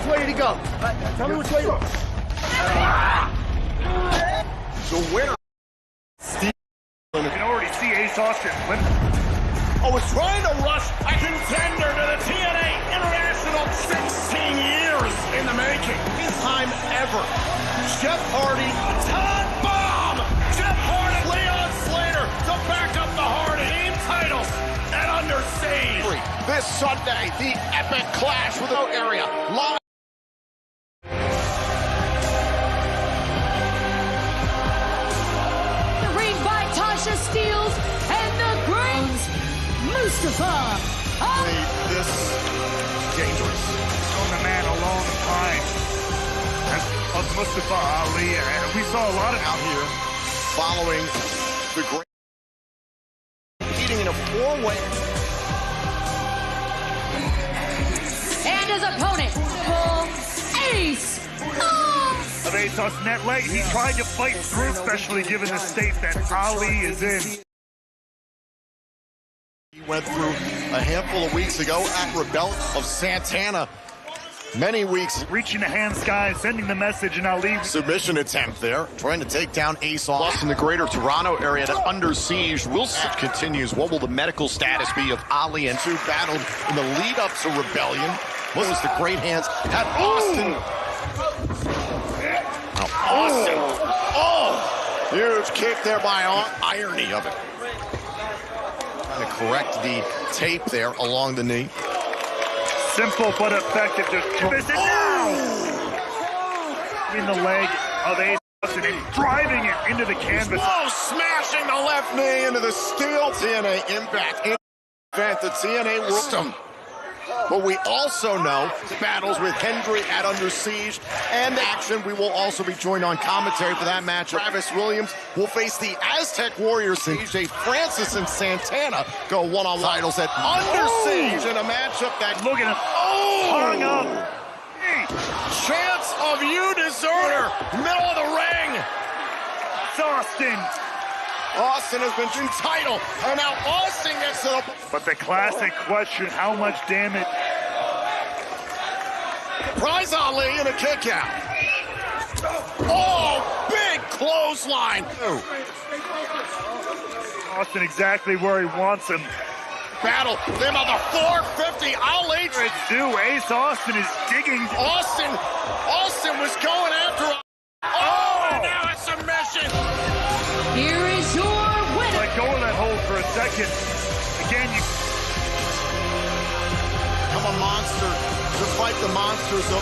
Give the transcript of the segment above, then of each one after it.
way to go. Tell me which way to go. The winner. Steve. You can already see Ace Austin. Oh, was trying to rush a contender to the TNA International. 16 years in the making. His time ever. Jeff Hardy, Todd Bomb. Jeff Hardy, Leon Slater to back up the Hardy team titles at Under Siege. This Sunday, the epic clash with the area live. The ring by Tasha Steelz and the great Mustafa. This dangerous. On the man a long time. Of Mustafa Ali, and we saw a lot of out here following the great competing in a four-way. And his opponent, full Ace. of Ace Austin that leg. He tried to fight through, especially given the state that Ali is in. He went through a handful of weeks ago at Rebellion of Santana. Many weeks. Reaching the hand sky, sending the message, and Ali. Submission attempt there, trying to take down Ace Austin in the greater Toronto area to Under Siege. Wilson continues. What will the medical status be of Ali and two battled in the lead up to Rebellion? What was the great hands? Had Austin. Now Austin. Oh! Huge kick there by irony of it. Trying to correct the tape there along the knee. Simple but effective. Just twist it down. In the leg of Ace Austin and driving it into the canvas. Whoa, smashing the left knee into the steel. TNA Impact. In fact, the TNA World. But we also know battles with Hendry at Under Siege and action. We will also be joined on commentary for that match. Travis Williams will face the Aztec Warriors. CJ Francis and Santana go one-on-one titles at Under Siege in a matchup that look at him. Hung up. Chance of you deserter. Middle of the ring. It's Austin. Austin has been title, and now Austin gets to the... But the classic question, how much damage? Prize Ali and a kick out. Oh, big clothesline. Austin exactly where he wants him. Battle, them on the 450. Ali. It's due. Ace Austin is digging. Austin was going after him. Oh, and now a submission. Here is your winner. Let go of that hold for a second. Again, you become a monster to fight the monsters of...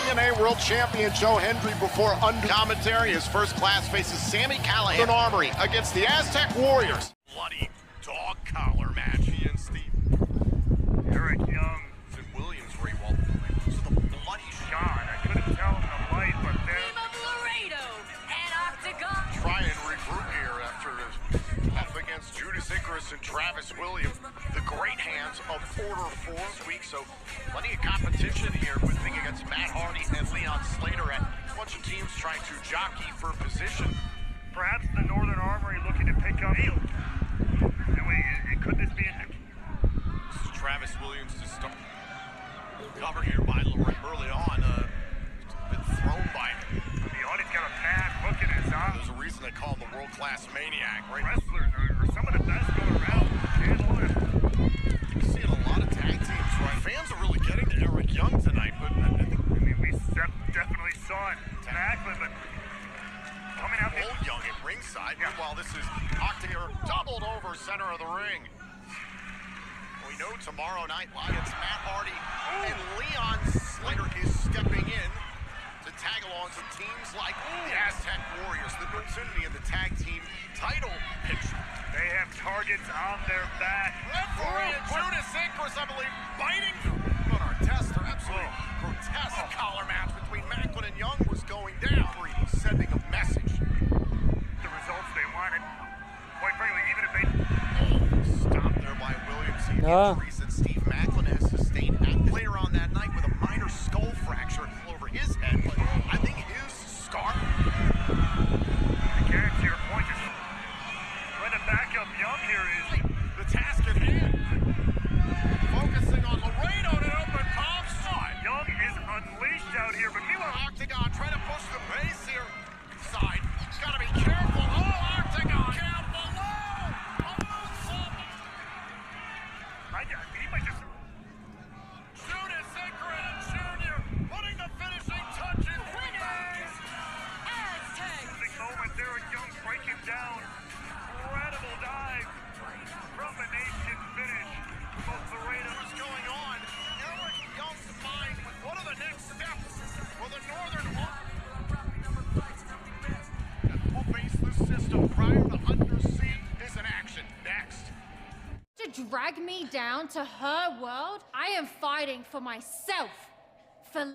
TNA World Champion Joe Hendry before under commentary. His first class faces Sami Callihan Armory against the Aztec Warriors. Bloody dog collar match. He and Steve. Eric Young. Williams Raywall. So the bloody shot. I couldn't tell in the light, but there. Laredo and Octagon. Try and regroup here after his up against Judas Icarus and Travis Williams. The great hands of Order 4 this week. So plenty of competition here with being against Matt Hardy and Leon Slater at a bunch of teams trying to jockey for position. Perhaps the Northern Armory looking to pick up Neil. Could this be a... Travis Williams to start. Covered here by Lorraine early on. Been thrown by him. The audience got a bad look at his eye. There's a reason they call him the world-class maniac, right? Wrestlers are some of the best going around. You're seeing a lot of tag teams, right? Fans are really getting to Eric Young tonight, but I mean, we definitely saw it. Macklin, but coming out old Young at ringside. Yeah. Meanwhile, this is Octagon doubled over center of the ring. We know tomorrow night Lions, Matt Hardy and Leon Slater is stepping in to tag along some teams like the Aztec Warriors, the opportunity in the tag team title picture. They have targets on their back. Referee Judas Icarus, I believe, biting them. On our test, they're absolutely grotesque collar match between Macklin and Young was going down. Sending a message. The results they wanted. Quite frankly, even if they... Stopped there by Williams. Injuries that Steve Macklin has sustained later on that night with a minor skull fracture over his head. But I think his scar... I guarantee your point is... When the backup Young here is drag me down to her world? I am fighting for myself. For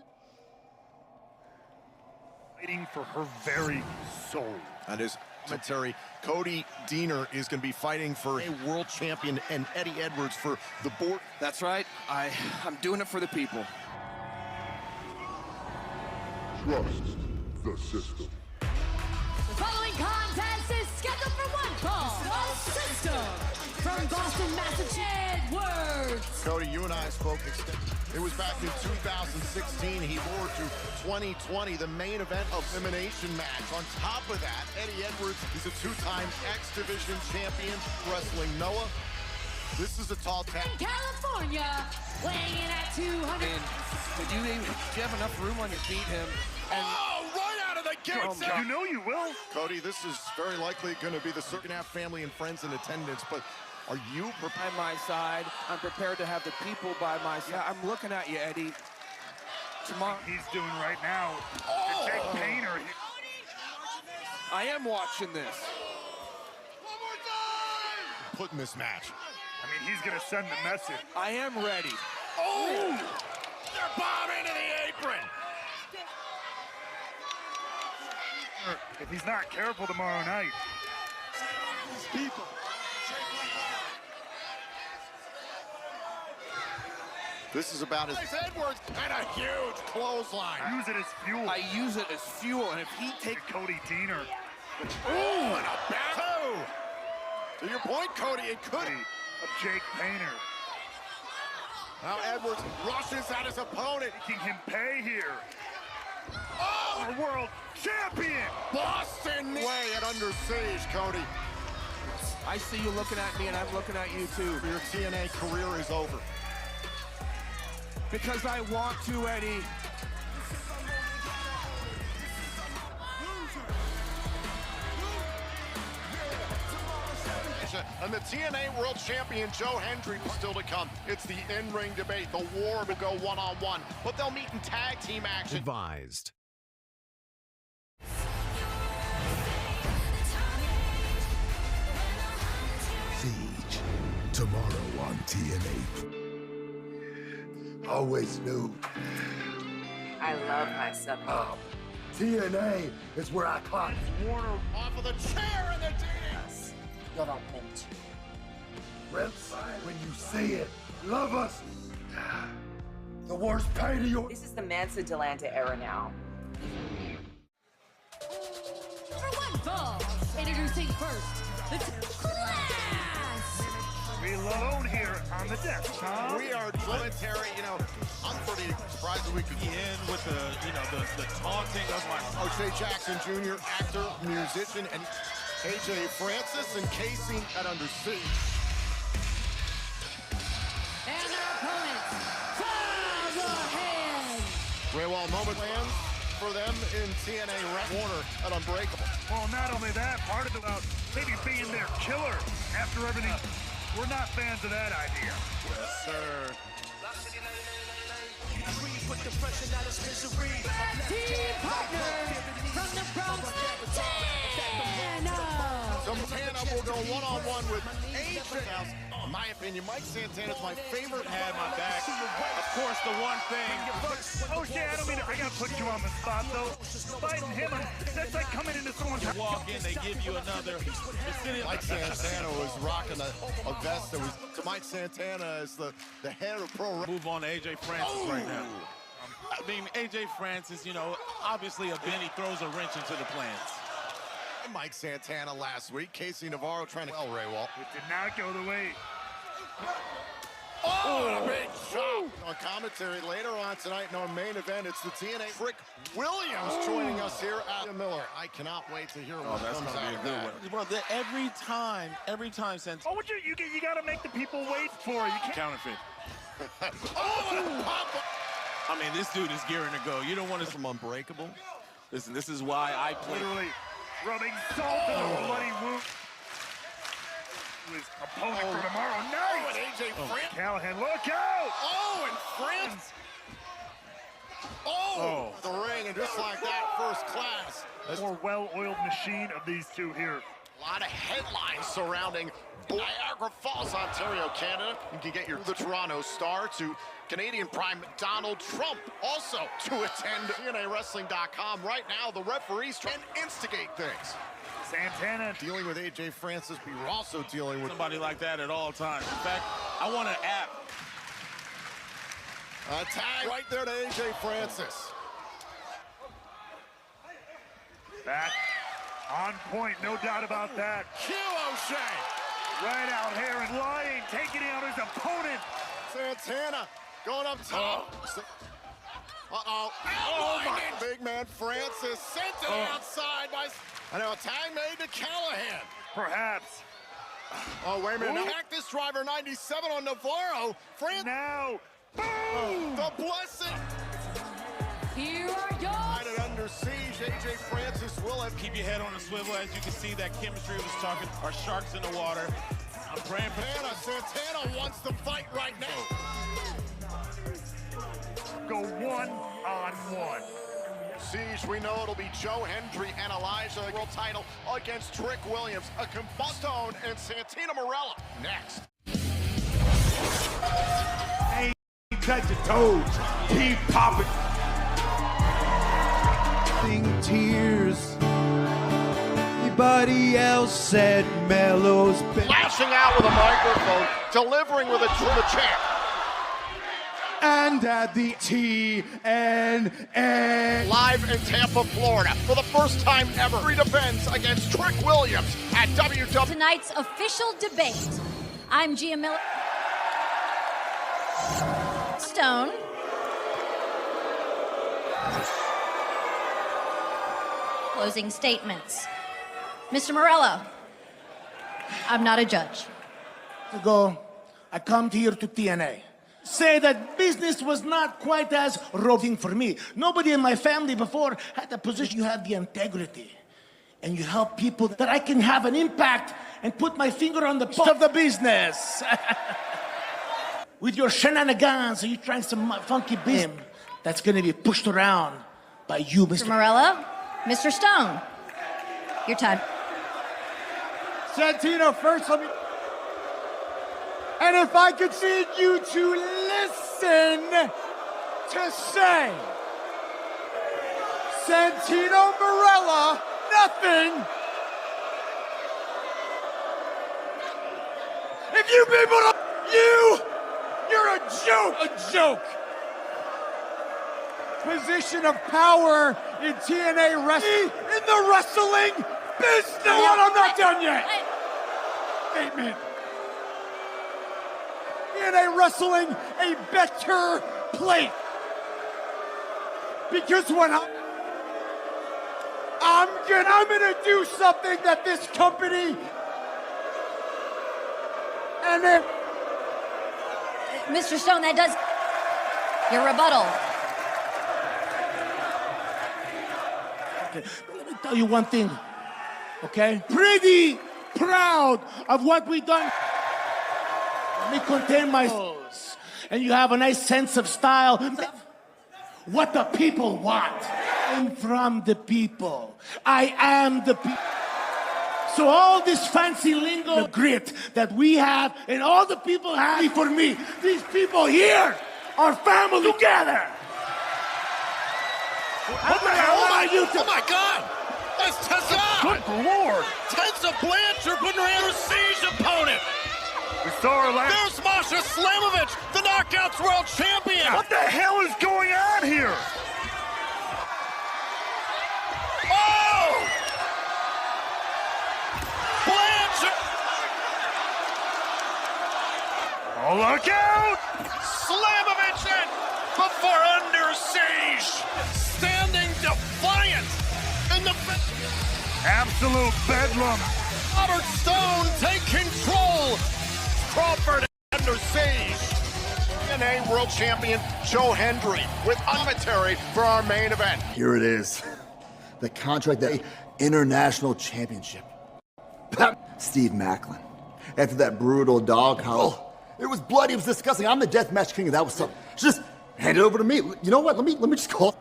Fighting for her very soul. On his commentary, Cody Deaner is going to be fighting for a world champion and Eddie Edwards for the board. That's right. I'm doing it for the people. Trust the system. the following contest is scheduled for one fall. The system from Boston, Massachusetts. Edwards. Cody, you and I spoke extensively. It was back in 2016. He lured to 2020, the main event elimination match. On top of that, Eddie Edwards is a two-time X-Division champion, wrestling Noah. This is a tall task. California, weighing in at 200. Did you have enough room on your feet, him? And Right out of the gates! You know you will. Cody, this is very likely going to be the second half family and friends in attendance, but are you prepared? by my side, I'm prepared to have the people by my side. Yeah, I'm looking at you, Eddie. Tomorrow, He's doing right now. Oh! Jake Painter. I am watching this. Put in this match. I mean, he's gonna send the message. I am ready. Oh! They're bomb into the apron! If he's not careful tomorrow night. People. This is about as Edwards and a huge clothesline. Use it as fuel. I use it as fuel, and if he takes... Cody Deaner. Ooh, and a back two. To your point, Cody, it could. Of Jake Painter. Now Edwards rushes at his opponent. Making him pay here. Oh! Our world champion. Boston way at Under Siege, Cody. I see you looking at me, and I'm looking at you, too. Your TNA career is over. Because I want to, Eddie. And the TNA World Champion Joe Hendry is still to come. It's the in-ring debate. The war will go one-on-one, but they'll meet in tag team action. Advised. Siege. Tomorrow on TNA. Always knew. I love my son. TNA is where I clock. Warner off of the chair and the dance. You're not meant to. Reps, when you see it, love us. The worst pain to your... This is the Mansa Delanta era now. For one fall, introducing first, the Class. We alone here on the desk, Tom. We are planetary, I'm pretty surprised that we could In with the taunting of my O'Shea Jackson Jr., actor, musician, and AJ Francis and Casey at Under Siege. And their opponents, Father Hand. Raywall moment lands for them in TNA Warner at Unbreakable. Well, not only that, part of it about maybe being their killer after everything. We're not fans of that idea. Yes, sir. Team partner from the Bronx, Santana. Santana will go one-on-one with AJ. In my opinion, Mike Santana is my favorite. had my back. Of course, the one thing. Oh, shit, I don't mean I gotta put you on the spot, though. Fighting him, that's like coming into someone's... You walk in, they give you another. Mike Santana was rocking a vest that was to Mike Santana as the head of pro wrestling. Move on to AJ Francis right now. I mean, AJ Francis, obviously a Benny throws a wrench into the plans. Mike Santana last week. Casey Navarro trying to... Ray Walt. It did not go the way. Oh, and a big shot. On commentary later on tonight in our main event, it's the TNA Rick Williams joining us here at Miller. I cannot wait to hear what That's comes going to out be a of good that. one. Well, every time since Oh, you gotta make the people wait for it. You can't... counterfeit. Oh, and a pop. I mean, this dude is gearing to go. You don't want to... From Unbreakable. Listen, this is why I play. Literally rubbing salt in the bloody wound. His opponent for tomorrow Oh, night. and AJ France. Callahan, look out! Oh, and France. Oh, the ring, and just like that, first class. There's More well-oiled machine of these two here. a lot of headlines surrounding Niagara Falls, Ontario, Canada. You can get the Toronto Star to Canadian Prime Donald Trump also to attend TNAWrestling.com. Right now, the referees try and instigate things. Santana Dealing with AJ Francis, but you're also dealing with Somebody like that at all times. In fact, I want an app. a tag right there to AJ Francis. back on point, no doubt about that. Q O'Shea. Right out here and lying, taking out his opponent. Santana going up top. Uh-oh. Oh, my big man Francis sent it outside by... I know, a tag made to Callahan. Perhaps. Oh, wait a minute. Now, Cactus Driver 97 on Navarro. Francis. Now, boom! The blessing. Here are your United under siege. AJ Francis will have... Keep your head on a swivel. As you can see, that chemistry was talking. Our sharks in the water. I'm praying for Santana wants to fight right now. Go one-on-one. Siege, we know it'll be Joe Hendry and Elijah, the world title against Trick Williams, a Combustone and Santino Marella. Next. Ain't touch your toes. Keep popping. Tears. Anybody else said Mello's been Lashing out with a microphone, delivering with the champ. and at the TNA. Live in Tampa, Florida, for the first time ever, he defends against Trick Williams at WWE. tonight's official debate. I'm Gia Miller. Stone. Closing statements. Mr. Morello, I'm not a judge. Ago, I come here to TNA. Say that business was not quite as roving for me. Nobody in my family before had the position. You have the integrity. And you help people that I can have an impact and put my finger on the pulse of the business. With your shenanigans, are you trying some funky business that's going to be pushed around by you, Mr. Mr. Morello, Mr. Stone, your time. Santino, first let me... And if I could need you to listen to say, Santino Marella, nothing. If you people don't, you're a joke. Position of power in TNA wrestling, in the wrestling business. I'm not done yet. 8 minutes. TNA wrestling a better place. Because when I'm gonna do something that this company and then Mr. Stone, that does your rebuttal. Okay, let me tell you one thing, okay? Pretty proud of what we done. Let me contain my and you have a nice sense of style. What the people want. I'm from the people. I am the people. So all this fancy lingo, the grit that we have and all the people have for me, these people here are family together. What the hell are you? Oh my God! That's Tessa! Good Lord! Tessa Blanchard putting her under siege opponent. We saw her last. There's Masha Slamovich, the Knockouts World Champion. What the hell is going on here? Oh! Blanchard! Oh, look out! Slamovich in before under siege, standing defiant in the Absolute bedlam. Robert Stone take control. Crawford under siege. TNA World Champion Joe Hendry with commentary for our main event. Here it is. The contract, the international championship. Steve Macklin. After that brutal dog howl, it was bloody, it was disgusting. I'm the deathmatch king, and that was something. Just hand it over to me. You know what? Let me just call.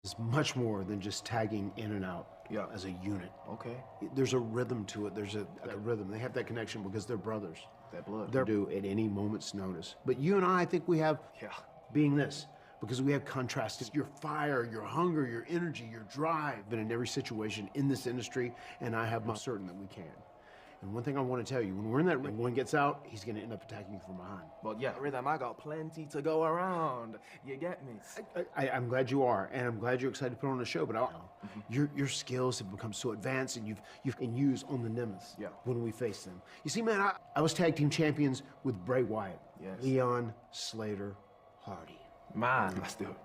It's much more than just tagging in and out as a unit. Okay. There's a rhythm to it. There's a rhythm. They have that connection because they're brothers. That blood. They're due at any moment's notice. But you and I think we have being this because we have contrasted your fire, your hunger, your energy, your drive. Been in every situation in this industry, and I have my certain that we can. And one thing I want to tell you, when we're in that ring, one gets out, he's going to end up attacking you from behind. Well, yeah, Rhythm, I got plenty to go around. You get me? I'm glad you are, and I'm glad you're excited to put on a show. But your skills have become so advanced, and you can use on the Nemesis when we face them. You see, man, I was tag team champions with Bray Wyatt, Leon Slater Hardy. Man, let's do it.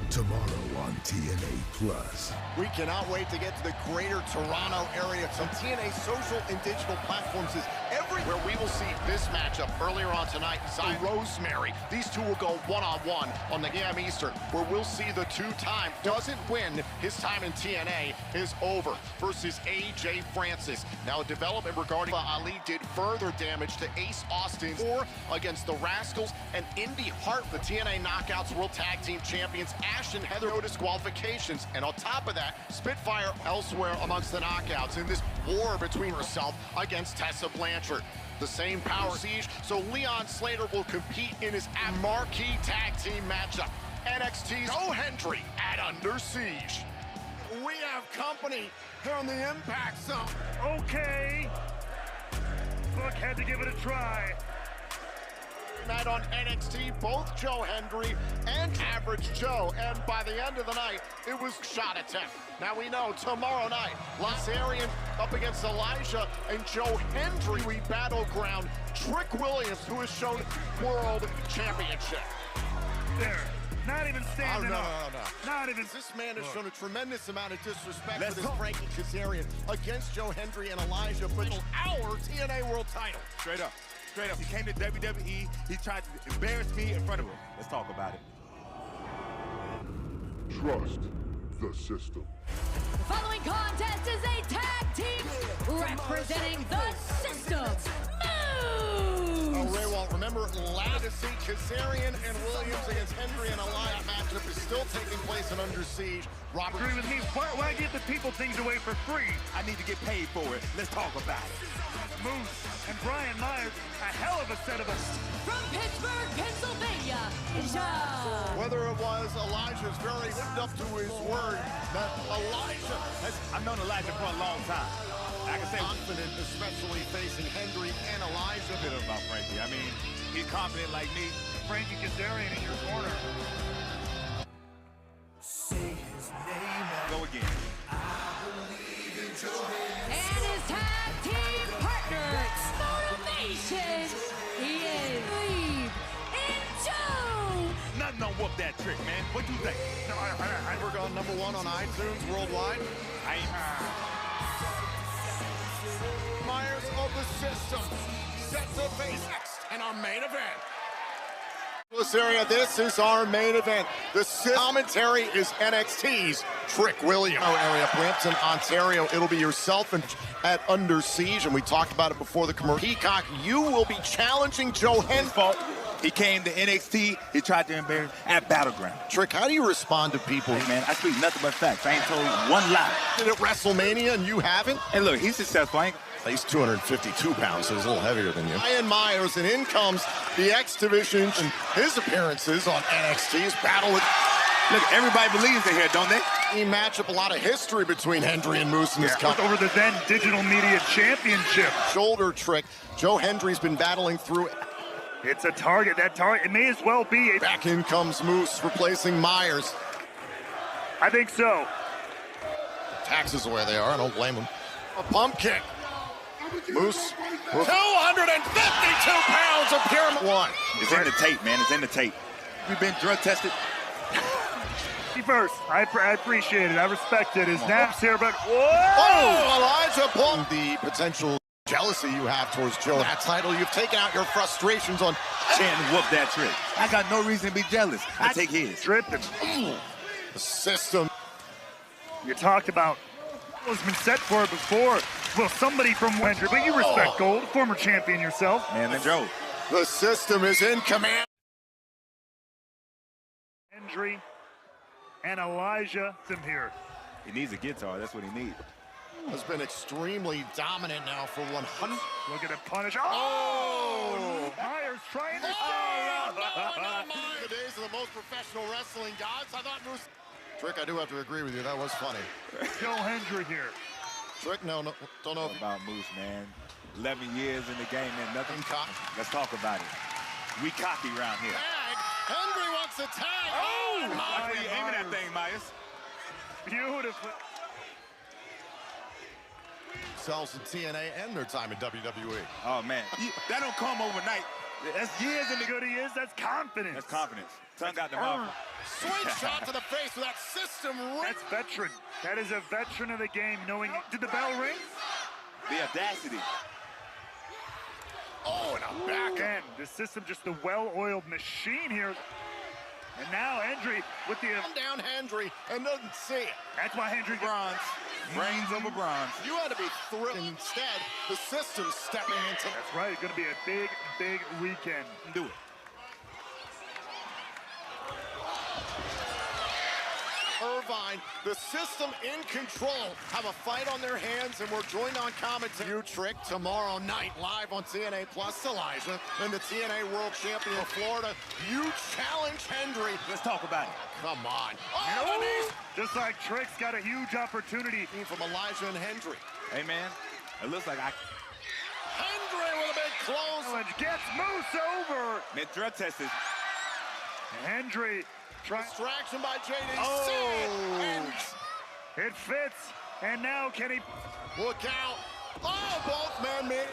Tomorrow on TNA Plus. We cannot wait to get to the greater Toronto area. Some TNA social and digital platforms is everywhere. We will see this matchup earlier on tonight. Rosemary. These two will go one-on-one on the GAM Eastern, where we'll see the two-time doesn't win. His time in TNA is over versus AJ Francis. Now, a development regarding Ali did further damage to Ace Austin or against the Rascals and Indy Hart, the TNA Knockouts World Tag Team Champions. Ash and Heather, no disqualifications. And on top of that, Spitfire elsewhere amongst the knockouts in this war between herself against Tessa Blanchard. The same power siege, so Leon Slater will compete in his marquee tag team matchup. NXT's Joe Hendry at Under Siege. We have company here on the Impact Zone. Okay. Look, had to give it a try. Night on NXT, both Joe Hendry and Average Joe, and by the end of the night, it was shot attempt. Now we know tomorrow night, Lazarian up against Elijah and Joe Hendry, we battleground Trick Williams, who has shown world championship. There, not even standing up. No. Not even. This man has shown a tremendous amount of disrespect for this Frankie Kazarian against Joe Hendry and Elijah, but our TNA World title. Straight up. Straight up, he came to WWE, he tried to embarrass me in front of him. Let's talk about it. Trust the system. The following contest is a tag team representing the system. Oh, Ray Walt, remember Lattice, Kazarian and Williams against Hendry and Elijah matchup is still taking place in Under Siege. Robert, agree with me. Why give the people things away for free? I need to get paid for it. Let's talk about it. Moose and Brian Myers, a hell of a set of us. From Pittsburgh, Pennsylvania, whether it was Elijah's very lived up to his word that Elijah has. I've known Elijah for a long time. I can say confident, especially facing Hendry and Elijah. A bit about Frankie. I mean, he's confident like me. Frankie Kazarian in your corner. Say his name. Go again. and his tag team partner, Motivation. He is Believe in Joe. Nothing don't whoop that trick, man. What do you think? No, we're going #1 on iTunes worldwide. Myers of the system set to face next in our main event. This area, this is our main event. The commentary is NXT's Trick Williams. Area, Brampton, Ontario. It'll be yourself and at Under Siege, and we talked about it before the commercial. Peacock, you will be challenging Joe Hendry. He came to NXT, he tried to embarrass at Battleground. Trick, how do you respond to people? Hey man, I speak nothing but facts. I ain't told one lie. Did at WrestleMania and you haven't? Hey look, he's successful. He's 252 pounds, so he's a little heavier than you. Brian Myers, and in comes the X Division and his appearances on NXT's battle with... Look, everybody believes in here, don't they? He match up a lot of history between Hendry and Moose in this cup. Over the then Digital Media Championship. Shoulder trick. Joe Hendry's been battling through it. It's a target. That target, it may as well be. Back in comes Moose, replacing Myers. I think so. Taxes the way they are. I don't blame him. A pump kick. Moose, 252 pounds of Pyramid One. It's in the tape, man. It's in the tape. We've been drug tested. First, I appreciate it. I respect it. His naps here, but whoa! Elijah Paul. The potential jealousy you have towards Joe. That title, you've taken out your frustrations on. Can't whoop that trick. I got no reason to be jealous. I take his. Tripped him. The system. You talked about what's been set for it before. Well, somebody from Hendry, but you respect Gold, former champion yourself. Man, and Joe. The system is in command. Hendry and Elijah Sim here. He needs a guitar. That's what he needs. Has been extremely dominant now for 100. Look at him punish. Myers trying to The days of the most professional wrestling gods. I thought Moose. Trick, I do have to agree with you. That was funny. Joe Hendry here. Trick, no, don't know about Moose, man. 11 years in the game, man. Nothing. Let's talk about it. We cocky around here. Tag. Hendry wants a tag. Why are you aiming that thing, Myers? Beautiful. Sells in TNA and their time in WWE. Oh, man. That don't come overnight. That's years in the good he is. That's confidence. That's confidence. Tongue out the mouth. Sweet shot to the face with that system ring. That's veteran. That is a veteran of the game, knowing. Did the bell ring? The audacity. Oh, and a back. Again, the system just a well-oiled machine here. And now Hendry with the... down Hendry and doesn't see it. That's why Hendry... Bronze. Reigns over bronze. You had to be thrilled. Instead, the system's stepping into... That's right. It's going to be a big, big weekend. Do it. Irvine, the system in control, have a fight on their hands, and we're joined on commentary. You Trick tomorrow night live on TNA Plus. Elijah and the TNA World Champion of Florida. You challenge Hendry. Let's talk about it. Come on. Just like Trick's got a huge opportunity from Elijah and Hendry. Hey, man, it looks like Hendry with a big close. Gets Moose over. Man, drug test is... Hendry. Distraction by JDC. Oh. It fits. And now can he... Look out. Oh, both men made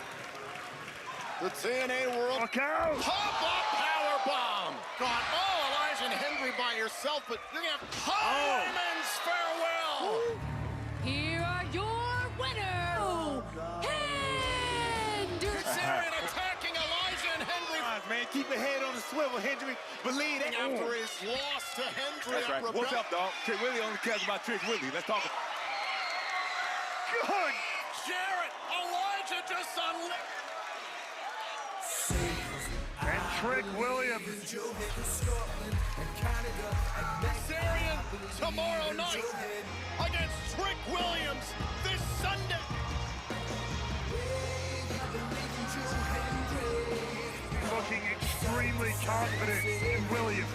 the TNA World. Look out. Pop-up powerbomb. God. Oh, Elijah and Hendry by yourself, but you're going to have fireman's farewell. Here are your winners, Henderson attacking Elijah and Hendry. Man, keep your head on the swivel, Hendry. Believe it. After his loss to Hendry. That's right. What's up, dog? Trick Willie only cares about Trick Willie. Let's talk. Good. Jarrett, Elijah just and Trick Williams. Syrian tomorrow night against Trick Williams this Sunday. Looking extremely confident in Williams.